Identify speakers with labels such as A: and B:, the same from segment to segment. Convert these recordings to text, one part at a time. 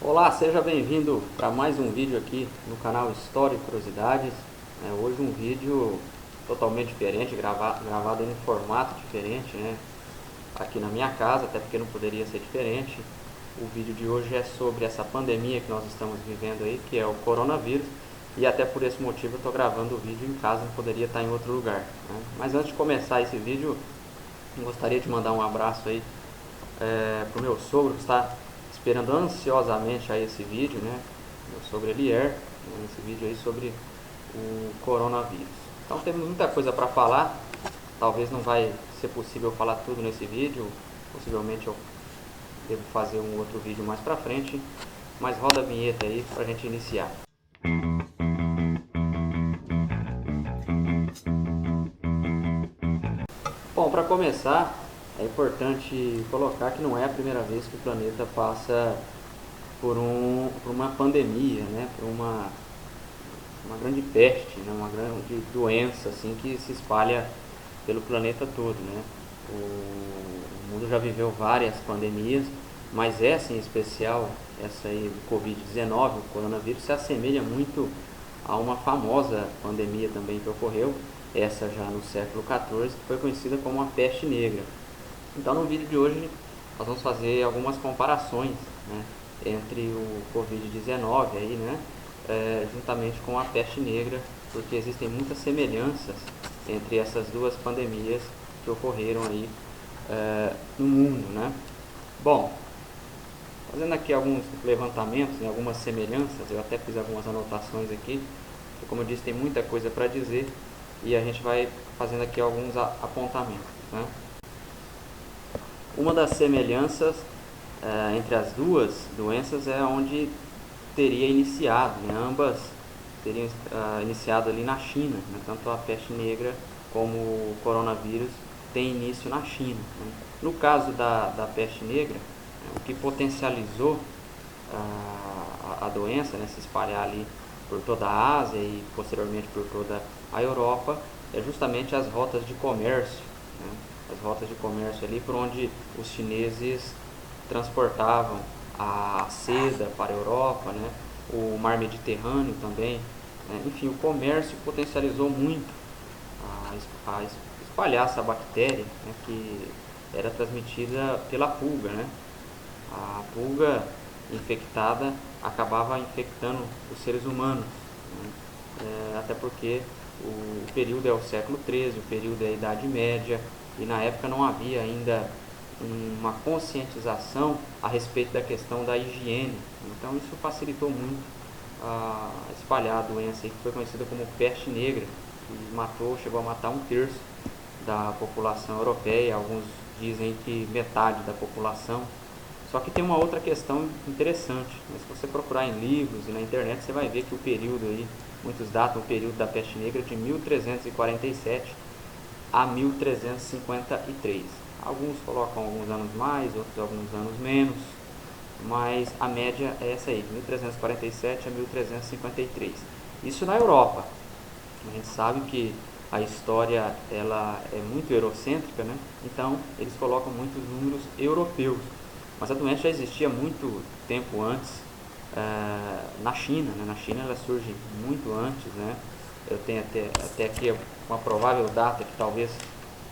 A: Olá, seja bem-vindo para mais um vídeo aqui no canal História e Curiosidades. Hoje um vídeo totalmente diferente, gravado em um formato diferente, aqui na minha casa, até porque não poderia ser diferente. O vídeo de hoje é sobre essa pandemia que nós estamos vivendo aí, que é o coronavírus, e até por esse motivo eu estou gravando o vídeo em casa, não poderia estar em outro lugar, Mas antes de começar esse vídeo, eu gostaria de mandar um abraço aí para o meu sogro, que está esperando ansiosamente aí esse vídeo, Meu sogro Elier, esse vídeo aí sobre o coronavírus. Então temos muita coisa para falar, talvez não vai ser possível falar tudo nesse vídeo, possivelmente eu devo fazer um outro vídeo mais para frente, mas roda a vinheta aí para a gente iniciar. Bom, para começar, é importante colocar que não é a primeira vez que o planeta passa por uma pandemia, por uma grande peste, uma grande doença assim, que se espalha pelo planeta todo. O mundo já viveu várias pandemias, mas essa em especial, essa aí do Covid-19, o coronavírus, se assemelha muito a uma famosa pandemia também que ocorreu, essa já no século XIV, que foi conhecida como a peste negra. Então no vídeo de hoje nós vamos fazer algumas comparações, entre o Covid-19 aí, juntamente com a peste negra, porque existem muitas semelhanças entre essas duas pandemias que ocorreram aí no mundo, Bom, fazendo aqui alguns levantamentos, algumas semelhanças, eu até fiz algumas anotações aqui, porque como eu disse, tem muita coisa para dizer e a gente vai fazendo aqui alguns apontamentos, Uma das semelhanças entre as duas doenças é onde teria iniciado, ambas teriam iniciado ali na China, tanto a peste negra como o coronavírus tem início na China. No caso da peste negra, o que potencializou a doença, se espalhar ali por toda a Ásia e posteriormente por toda a Europa, é justamente as rotas de comércio, as rotas de comércio ali por onde os chineses transportavam a seda para a Europa, o mar Mediterrâneo também, enfim, o comércio potencializou muito a espalhar essa bactéria, que era transmitida pela pulga, A pulga infectada acabava infectando os seres humanos, até porque o período é o século XIII, o período é a Idade Média, e na época não havia ainda uma conscientização a respeito da questão da higiene. Então isso facilitou muito a espalhar a doença que foi conhecida como peste negra, que chegou a matar 1/3 da população europeia, alguns dizem que metade da população. Só que tem uma outra questão interessante, se você procurar em livros e na internet, você vai ver que o período aí, muitos datam o período da peste negra de 1347 a 1353. Alguns colocam alguns anos mais, outros alguns anos menos, mas a média é essa aí, de 1347 a 1353. Isso na Europa. A gente sabe que a história ela é muito eurocêntrica, então eles colocam muitos números europeus. Mas a doença já existia muito tempo antes na China. Na China ela surge muito antes. Eu tenho até aqui uma provável data que talvez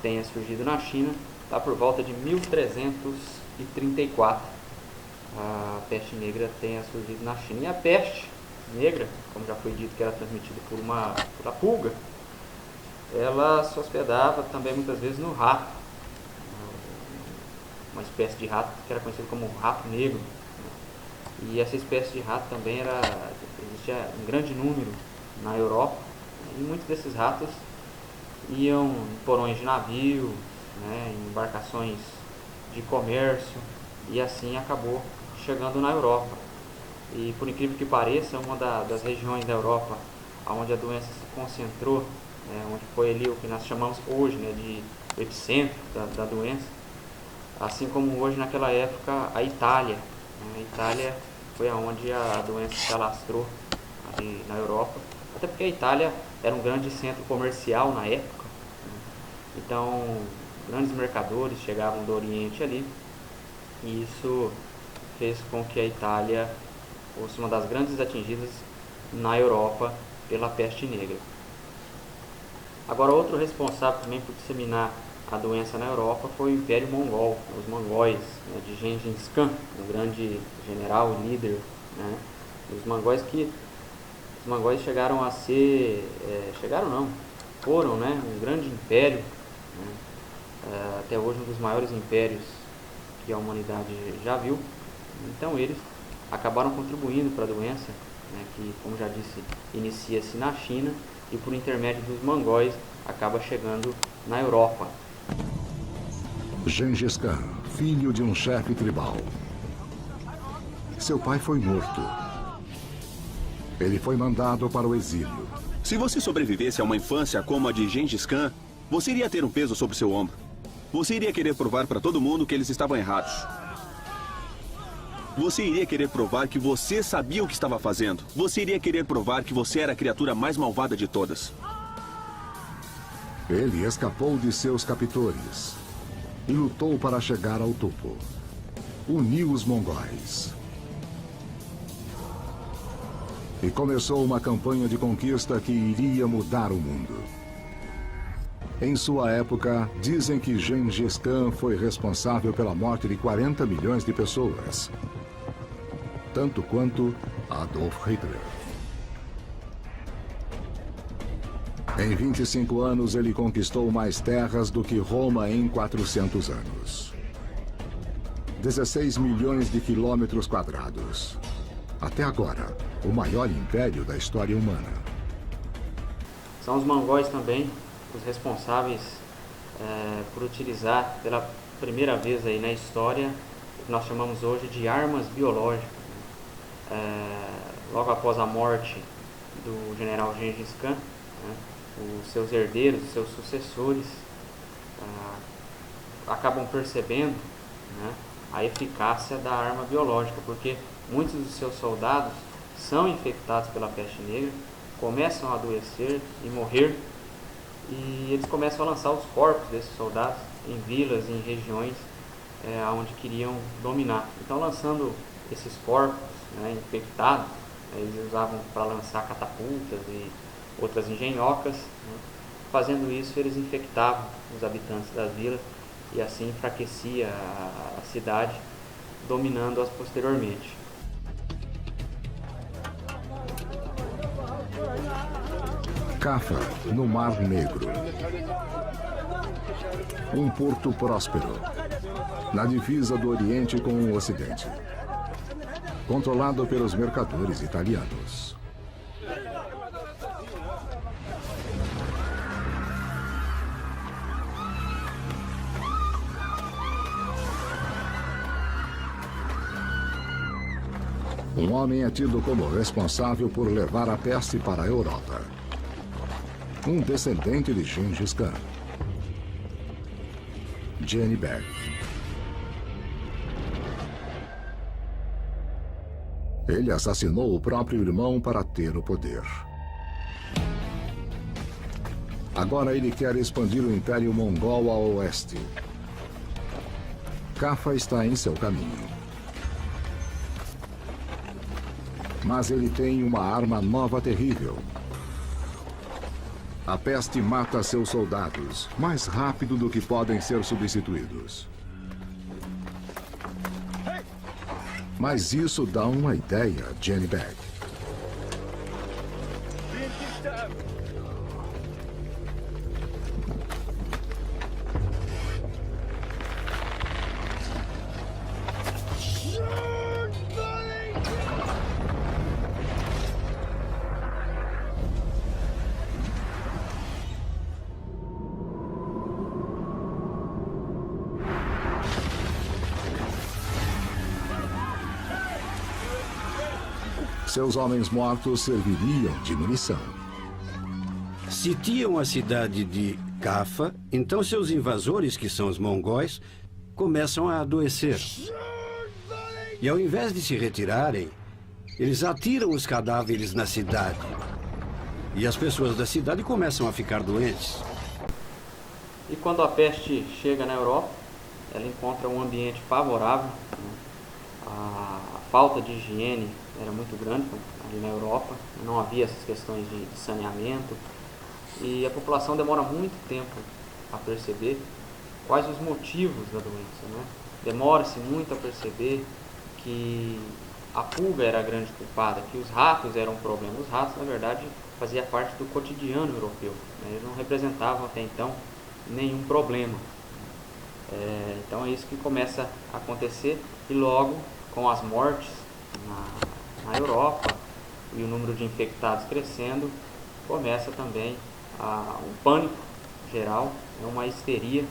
A: tenha surgido na China, está por volta de 1334. A peste negra tenha surgido na China. E a peste negra, como já foi dito que era transmitida por uma pulga, ela se hospedava também muitas vezes no rato, uma espécie de rato que era conhecido como rato negro. E essa espécie de rato também existia um grande número na Europa, e muitos desses ratos iam em porões de navio, em embarcações de comércio, e assim acabou chegando na Europa. E por incrível que pareça, uma das regiões da Europa onde a doença se concentrou, onde foi ali o que nós chamamos hoje de epicentro da doença, assim como hoje naquela época a Itália. A Itália foi onde a doença se alastrou ali na Europa, até porque a Itália era um grande centro comercial na época, então grandes mercadores chegavam do Oriente ali, e isso fez com que a Itália fosse uma das grandes atingidas na Europa pela peste negra. Agora, outro responsável também por disseminar a doença na Europa foi o Império Mongol, os mongóis, né, de Gengis Khan, um grande general e líder, né? Os mongóis chegaram a ser, foram, né, um grande império, né, até hoje um dos maiores impérios que a humanidade já viu. Então eles acabaram contribuindo para a doença, né, que, como já disse, inicia-se na China e por intermédio dos mongóis acaba chegando na Europa.
B: Gengis Khan, filho de um chefe tribal. Seu pai foi morto. Ele foi mandado para o exílio.
C: Se você sobrevivesse a uma infância como a de Gengis Khan, você iria ter um peso sobre seu ombro. Você iria querer provar para todo mundo que eles estavam errados. Você iria querer provar que você sabia o que estava fazendo. Você iria querer provar que você era a criatura mais malvada de todas.
B: Ele escapou de seus captores e lutou para chegar ao topo. Uniu os mongóis. E começou uma campanha de conquista que iria mudar o mundo. Em sua época, dizem que Gengis Khan foi responsável pela morte de 40 milhões de pessoas. Tanto quanto Adolf Hitler. Em 25 anos, ele conquistou mais terras do que Roma em 400 anos. 16 milhões de quilômetros quadrados. Até agora, o maior império da história humana.
A: São os mongóis também os responsáveis por utilizar pela primeira vez aí na história o que nós chamamos hoje de armas biológicas. Logo após a morte do general Gengis Khan, né, os seus herdeiros, os seus sucessores acabam percebendo, né, a eficácia da arma biológica, porque muitos dos seus soldados são infectados pela peste negra, começam a adoecer e morrer, e eles começam a lançar os corpos desses soldados em vilas, em regiões onde queriam dominar. Então, lançando esses corpos, né, infectados, eles usavam para lançar catapultas e outras engenhocas, né. Fazendo isso, eles infectavam os habitantes das vilas e assim enfraquecia a cidade, dominando-as posteriormente.
B: Cafa, no Mar Negro. Um porto próspero, na divisa do Oriente com o Ocidente. Controlado pelos mercadores italianos. Um homem é tido como responsável por levar a peste para a Europa. Um descendente de Gengis Khan. Jenny Bag. Ele assassinou o próprio irmão para ter o poder. Agora ele quer expandir o Império Mongol ao oeste. Cafa está em seu caminho. Mas ele tem uma arma nova terrível. A peste mata seus soldados mais rápido do que podem ser substituídos. Mas isso dá uma ideia a Jenny Bag. Seus homens mortos serviriam de munição.
D: Sitiam a cidade de Cafa, então seus invasores, que são os mongóis, começam a adoecer. E ao invés de se retirarem, eles atiram os cadáveres na cidade. E as pessoas da cidade começam a ficar doentes.
A: E quando a peste chega na Europa, ela encontra um ambiente favorável, né? A falta de higiene era muito grande ali na Europa, não havia essas questões de saneamento, e a população demora muito tempo a perceber quais os motivos da doença, né? Demora-se muito a perceber que a pulga era a grande culpada, que os ratos eram um problema. Os ratos, na verdade, faziam parte do cotidiano europeu, né? Eles não representavam até então nenhum problema. Então é isso que começa a acontecer, e logo com as mortes na Europa e o número de infectados crescendo, começa também um pânico geral, uma histeria,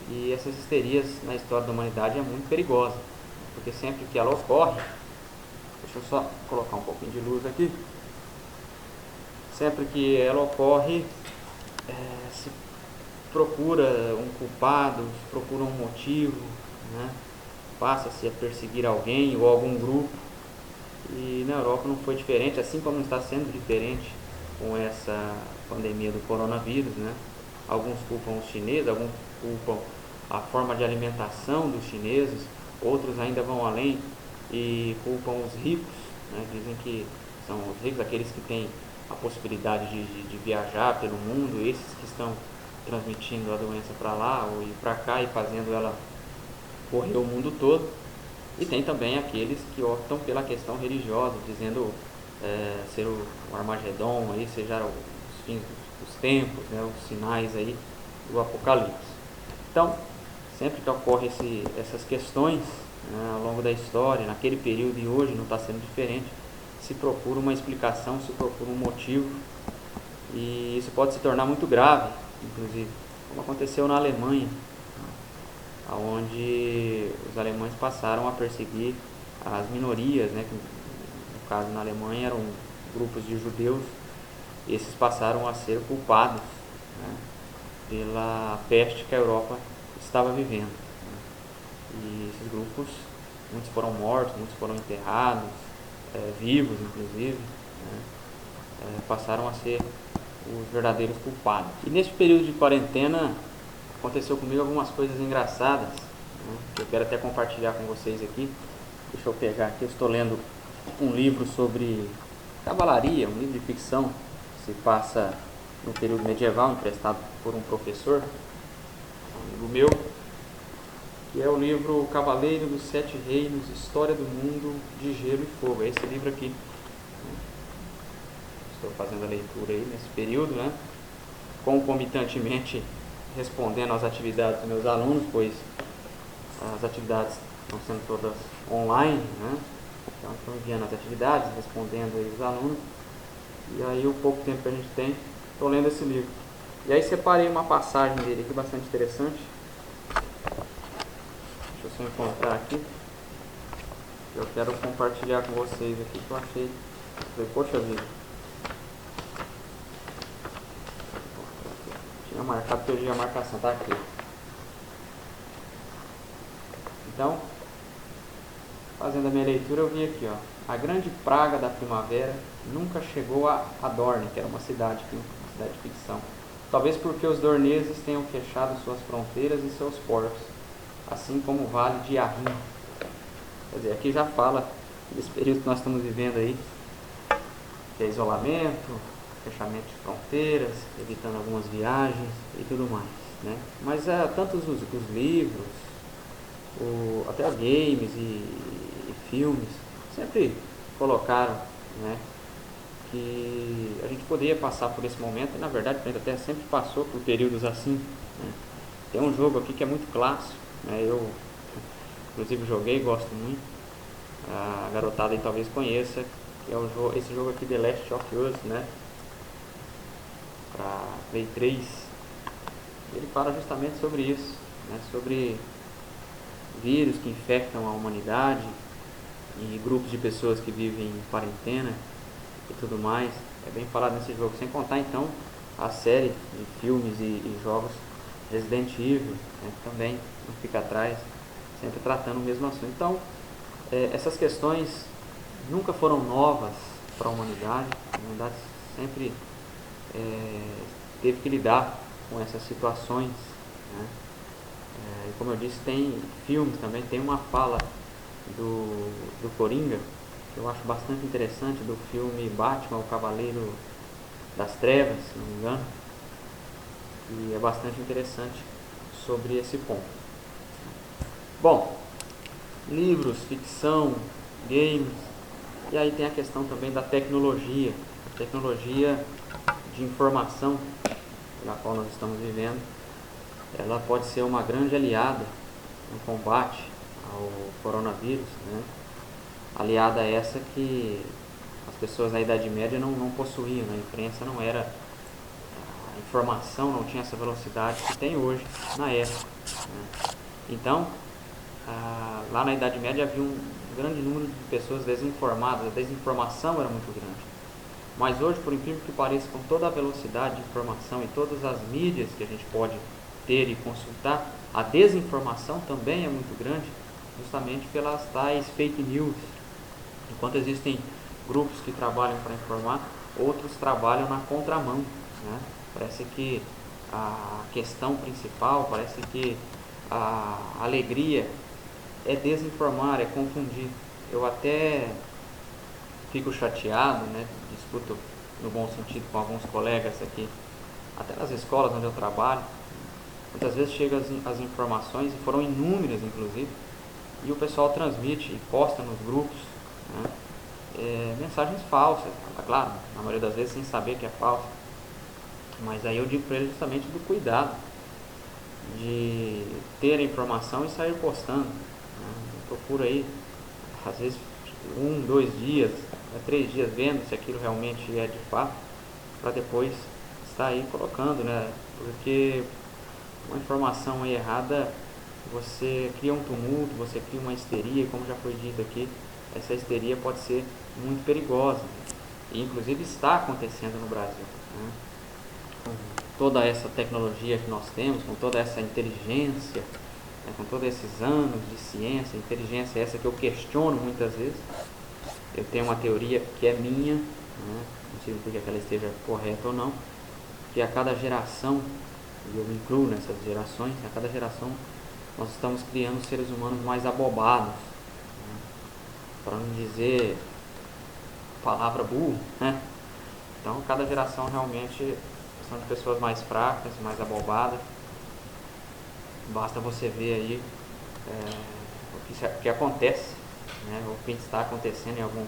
A: e essas histerias na história da humanidade é muito perigosa, porque sempre que ela ocorre, deixa eu só colocar um pouquinho de luz aqui, sempre que ela ocorre, se procura um culpado, se procura um motivo, né? Passa-se a perseguir alguém ou algum grupo, e na Europa não foi diferente, assim como está sendo diferente com essa pandemia do coronavírus, né? Alguns culpam os chineses, alguns culpam a forma de alimentação dos chineses, outros ainda vão além e culpam os ricos, né? Dizem que são os ricos, aqueles que têm a possibilidade de viajar pelo mundo, esses que estão transmitindo a doença para lá ou ir para cá e fazendo ela correr o mundo todo. E tem também aqueles que optam pela questão religiosa, dizendo ser o Armagedon, aí, seja os fins dos tempos, né, os sinais aí do Apocalipse. Então, sempre que ocorrem essas questões, né, ao longo da história, naquele período e hoje não está sendo diferente, se procura uma explicação, se procura um motivo, e isso pode se tornar muito grave, inclusive, como aconteceu na Alemanha, onde os alemães passaram a perseguir as minorias, né, que no caso na Alemanha eram grupos de judeus. Esses passaram a ser culpados, né, pela peste que a Europa estava vivendo, né. E esses grupos, muitos foram mortos, muitos foram enterrados, vivos inclusive, né, passaram a ser os verdadeiros culpados. E nesse período de quarentena aconteceu comigo algumas coisas engraçadas, né, que eu quero até compartilhar com vocês aqui. Deixa eu pegar aqui, eu estou lendo um livro sobre cavalaria, um livro de ficção que se passa no período medieval, emprestado por um professor, um amigo meu, que é o livro Cavaleiro dos Sete Reinos, História do Mundo de Gelo e Fogo. É esse livro aqui, né? Estou fazendo a leitura aí nesse período, né? Concomitantemente respondendo às atividades dos meus alunos, pois as atividades estão sendo todas online, né? Então estou enviando as atividades, respondendo aí os alunos, e aí o pouco tempo que a gente tem, estou lendo esse livro. E aí separei uma passagem dele aqui bastante interessante. Deixa eu só encontrar aqui. Eu quero compartilhar com vocês aqui, que eu achei. Falei, poxa vida. Tinha marcado, perdi a marcação, tá aqui. Então, fazendo a minha leitura, eu vi aqui, ó. A grande praga da primavera nunca chegou a Dorne, que era uma cidade de ficção. Talvez porque os dorneses tenham fechado suas fronteiras e seus portos, assim como o vale de Arrim. Quer dizer, aqui já fala desse período que nós estamos vivendo aí, que é isolamento, fechamento de fronteiras, evitando algumas viagens e tudo mais, né? Mas tanto os livros, até games e filmes sempre colocaram, né, que a gente poderia passar por esse momento, e na verdade a gente até sempre passou por períodos assim, né? Tem um jogo aqui que é muito clássico, né? Eu inclusive joguei, gosto muito, a garotada aí talvez conheça, que é esse jogo aqui, The Last of Us, né, para Play 3. Ele fala justamente sobre isso, né, sobre vírus que infectam a humanidade e grupos de pessoas que vivem em quarentena e tudo mais. É bem falado nesse jogo, sem contar então a série de filmes e jogos Resident Evil, né, que também não fica atrás, sempre tratando o mesmo assunto. Então, essas questões nunca foram novas para a humanidade sempre teve que lidar com essas situações, né? E como eu disse, tem filmes também, tem uma fala do Coringa, que eu acho bastante interessante, do filme Batman, o Cavaleiro das Trevas, se não me engano, e é bastante interessante sobre esse ponto. Bom, livros, ficção, games, e aí tem a questão também da tecnologia, a tecnologia de informação na qual nós estamos vivendo. Ela pode ser uma grande aliada no combate ao coronavírus, né? Aliada essa que as pessoas na Idade Média não possuíam, a imprensa não era, a informação não tinha essa velocidade que tem hoje na época, né? Então, lá na Idade Média havia um grande número de pessoas desinformadas, a desinformação era muito grande. Mas hoje, por incrível que pareça, com toda a velocidade de informação e todas as mídias que a gente pode ter e consultar, a desinformação também é muito grande, justamente pelas tais fake news. Enquanto existem grupos que trabalham para informar, outros trabalham na contramão, né? Parece que a questão principal, parece que a alegria é desinformar, é confundir. Eu até fico chateado, né? Discuto no bom sentido com alguns colegas aqui, até nas escolas onde eu trabalho. Muitas vezes chegam as informações, e foram inúmeras inclusive, e o pessoal transmite e posta nos grupos, né, mensagens falsas, claro, na maioria das vezes sem saber que é falso. Mas aí eu digo para eles justamente do cuidado de ter a informação e sair postando, né? Procura aí, às vezes 1, 2 dias, 3 dias vendo se aquilo realmente é de fato, para depois estar aí colocando, né? Porque uma informação aí errada, você cria um tumulto, você cria uma histeria, como já foi dito aqui, essa histeria pode ser muito perigosa, e inclusive está acontecendo no Brasil, né? Com toda essa tecnologia que nós temos, com toda essa inteligência, né, com todos esses anos de ciência, inteligência essa que eu questiono muitas vezes. Eu tenho uma teoria que é minha, né, não significa que ela esteja correta ou não, que a cada geração, e eu me incluo nessas gerações, a cada geração nós estamos criando seres humanos mais abobados, né, para não dizer palavra burro, né? Então cada geração realmente são de pessoas mais fracas, mais abobadas. Basta você ver aí o que acontece, né, o que está acontecendo em alguns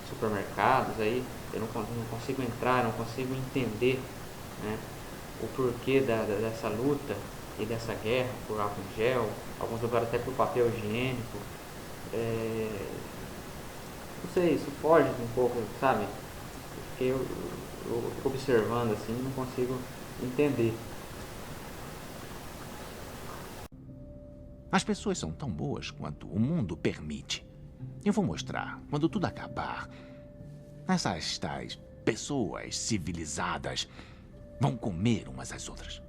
A: supermercados aí. Eu não consigo entrar, não consigo entender, né, o porquê dessa luta e dessa guerra por álcool em gel, alguns lugares até por papel higiênico. Não sei, isso foge um pouco, sabe? Porque eu fico observando assim, não consigo entender.
E: As pessoas são tão boas quanto o mundo permite. Eu vou mostrar, quando tudo acabar, essas tais pessoas civilizadas vão comer umas às outras.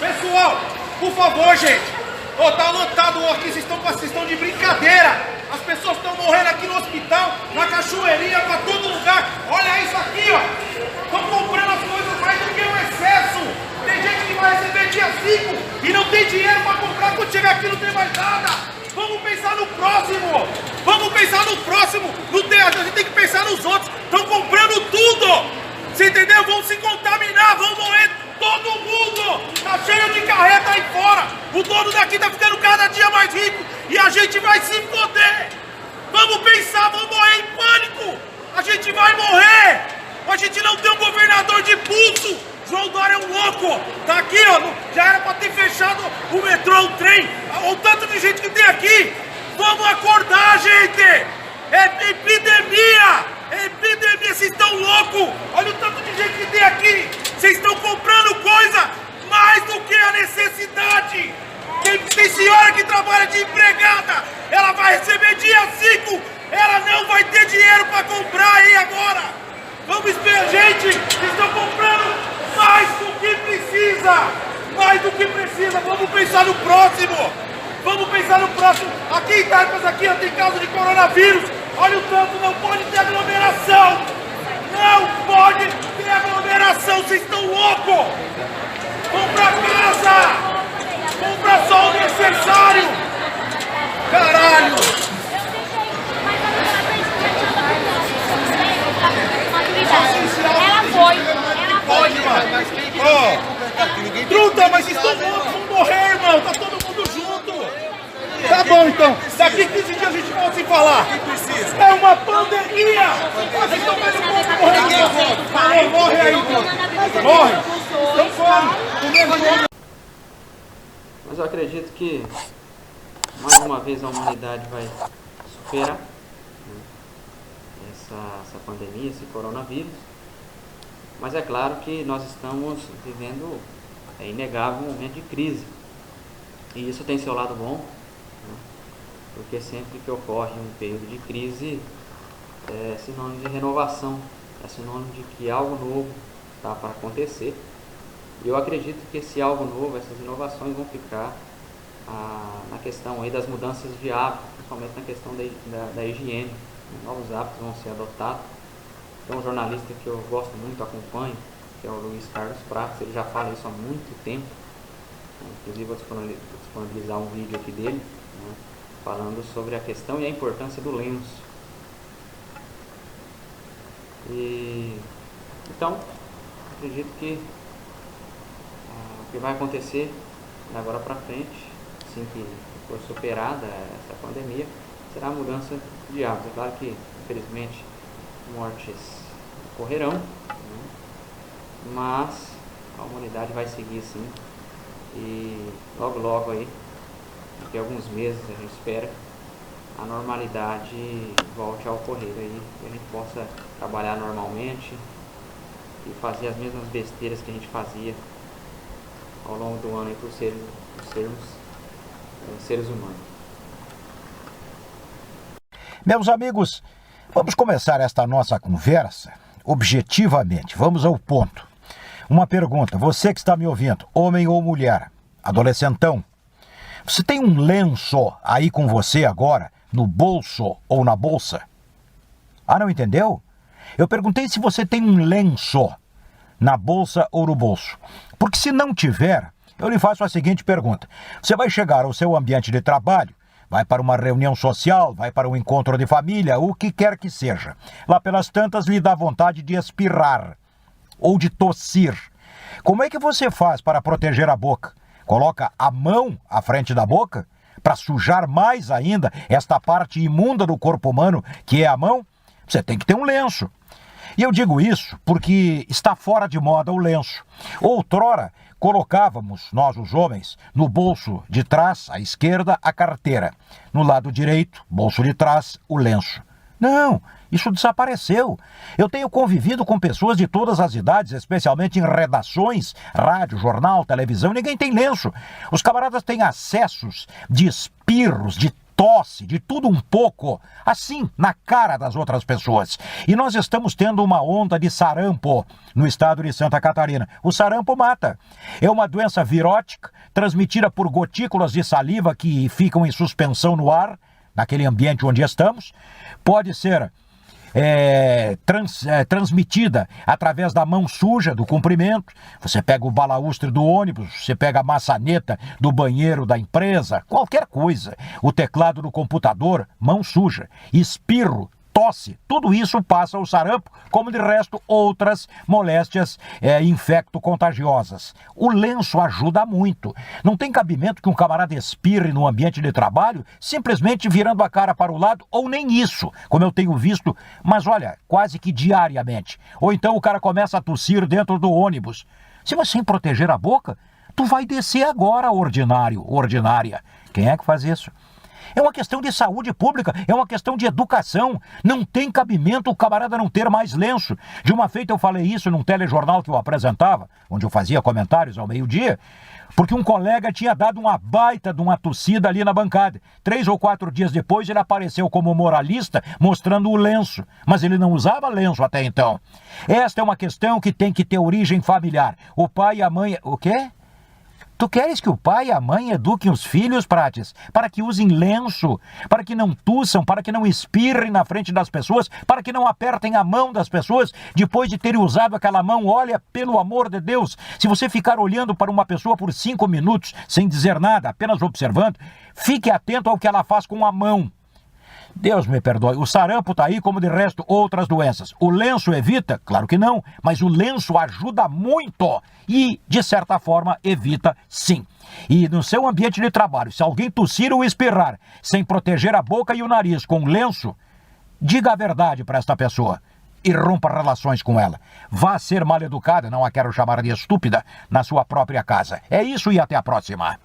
F: Pessoal, por favor, gente. Tá lotado aqui, vocês estão de brincadeira. As pessoas estão morrendo aqui no hospital, na cachoeirinha, pra todo lugar. Olha isso aqui, ó. Estão comprando as coisas mais do que o excesso. Tem gente que vai receber dia 5 e não tem dinheiro pra comprar, quando chegar aqui não tem mais nada. Vamos pensar no próximo. Vamos pensar no próximo. A gente tem que pensar nos outros. Estão comprando tudo. Você entendeu? Vão se contaminar, vão morrer todo mundo. Tá cheio de carreta aí fora. O dono daqui tá ficando cada dia mais rico e a gente vai se foder. Vamos pensar, vamos morrer em pânico. A gente vai morrer. A gente não tem um governador de pulso. João Dória é um louco. Tá aqui, ó. Já era pra ter fechado o metrô, o trem. O tanto de gente que tem aqui. Vamos acordar, gente. É epidemia. É epidemia, vocês estão loucos! Olha o tanto de gente que tem aqui! Vocês estão comprando coisa mais do que a necessidade! Tem senhora que trabalha de empregada, ela vai receber dia 5, ela não vai ter dinheiro pra comprar aí agora. Vamos esperar, gente, vocês estão comprando mais do que precisa. Mais do que precisa, vamos pensar no próximo. Vamos pensar no próximo. Aqui em Itápolis, aqui tem caso de coronavírus. Olha o tanto, não pode ter aglomeração. Não pode ter aglomeração, vocês estão loucos. Vão pra casa. Compra só o necessário! Caralho!
G: Ela foi.
F: Ó! Truta, mas vocês estão loucos, vão morrer, irmão! Tá todo mundo junto! Tá bom, então. Daqui 15 dias a gente volta a se falar. É uma pandemia! Vocês estão vendo o povo morrer! Falou, morre aí, então! Morre! Então come! Comendo!
A: Mas eu acredito que mais uma vez a humanidade vai superar, né, essa pandemia, esse coronavírus. Mas é claro que nós estamos vivendo, é inegável, um momento de crise. E isso tem seu lado bom, né, porque sempre que ocorre um período de crise é sinônimo de renovação, é sinônimo de que algo novo está para acontecer. E eu acredito que esse algo novo, essas inovações vão ficar na questão aí das mudanças de hábito, principalmente na questão da higiene. Novos hábitos vão ser adotados. Tem um jornalista que eu gosto muito, acompanho, que é o Luiz Carlos Prates, ele já fala isso há muito tempo. Inclusive vou disponibilizar um vídeo aqui dele, né, falando sobre a questão e a importância do lenço. Então, acredito que o que vai acontecer agora para frente, assim que for superada essa pandemia, será a mudança de hábitos. É claro que, infelizmente, mortes ocorrerão, né? Mas a humanidade vai seguir sim, e logo aí, daqui a alguns meses a gente espera, a normalidade volte a ocorrer aí, que a gente possa trabalhar normalmente e fazer as mesmas besteiras que a gente fazia ao longo do ano por sermos seres humanos.
H: Meus amigos, vamos começar esta nossa conversa objetivamente. Vamos ao ponto. Uma pergunta, você que está me ouvindo, homem ou mulher, adolescentão, você tem um lenço aí com você agora, no bolso ou na bolsa? Ah, não entendeu? Eu perguntei se você tem um lenço na bolsa ou no bolso. Porque se não tiver, eu lhe faço a seguinte pergunta. Você vai chegar ao seu ambiente de trabalho, vai para uma reunião social, vai para um encontro de família, o que quer que seja. Lá pelas tantas lhe dá vontade de espirrar ou de tossir. Como é que você faz para proteger a boca? Coloca a mão à frente da boca para sujar mais ainda esta parte imunda do corpo humano que é a mão? Você tem que ter um lenço. E eu digo isso porque está fora de moda o lenço. Outrora, colocávamos, nós os homens, no bolso de trás, à esquerda, a carteira. No lado direito, bolso de trás, o lenço. Não, isso desapareceu. Eu tenho convivido com pessoas de todas as idades, especialmente em redações, rádio, jornal, televisão, ninguém tem lenço. Os camaradas têm acessos de espirros, de tosse, de tudo um pouco, assim, na cara das outras pessoas. E nós estamos tendo uma onda de sarampo no estado de Santa Catarina. O sarampo mata. É uma doença virótica, transmitida por gotículas de saliva que ficam em suspensão no ar, naquele ambiente onde estamos. Pode ser transmitida através da mão suja do cumprimento. Você pega o balaústre do ônibus, você pega a maçaneta do banheiro da empresa, qualquer coisa. O teclado do computador, mão suja. Espirro, tosse, tudo isso passa o sarampo, como de resto outras moléstias infecto-contagiosas. O lenço ajuda muito. Não tem cabimento que um camarada espirre no ambiente de trabalho simplesmente virando a cara para o lado, ou nem isso, como eu tenho visto, mas olha, quase que diariamente. Ou então o cara começa a tossir dentro do ônibus. Se você proteger a boca, tu vai descer agora, ordinário, ordinária. Quem é que faz isso? É uma questão de saúde pública, é uma questão de educação. Não tem cabimento o camarada não ter mais lenço. De uma feita eu falei isso num telejornal que eu apresentava, onde eu fazia comentários ao meio-dia, porque um colega tinha dado uma baita de uma tossida ali na bancada. 3 ou 4 dias depois ele apareceu como moralista mostrando o lenço, mas ele não usava lenço até então. Esta é uma questão que tem que ter origem familiar. O pai e a mãe... O quê? Tu queres que o pai e a mãe eduquem os filhos, Prates, para que usem lenço, para que não tussam, para que não espirrem na frente das pessoas, para que não apertem a mão das pessoas depois de terem usado aquela mão? Olha, pelo amor de Deus, se você ficar olhando para uma pessoa por 5 minutos, sem dizer nada, apenas observando, fique atento ao que ela faz com a mão. Deus me perdoe, o sarampo está aí como de resto outras doenças. O lenço evita? Claro que não, mas o lenço ajuda muito e, de certa forma, evita sim. E no seu ambiente de trabalho, se alguém tossir ou espirrar sem proteger a boca e o nariz com lenço, diga a verdade para esta pessoa e rompa relações com ela. Vá ser mal educada, não a quero chamar de estúpida, na sua própria casa. É isso e até a próxima.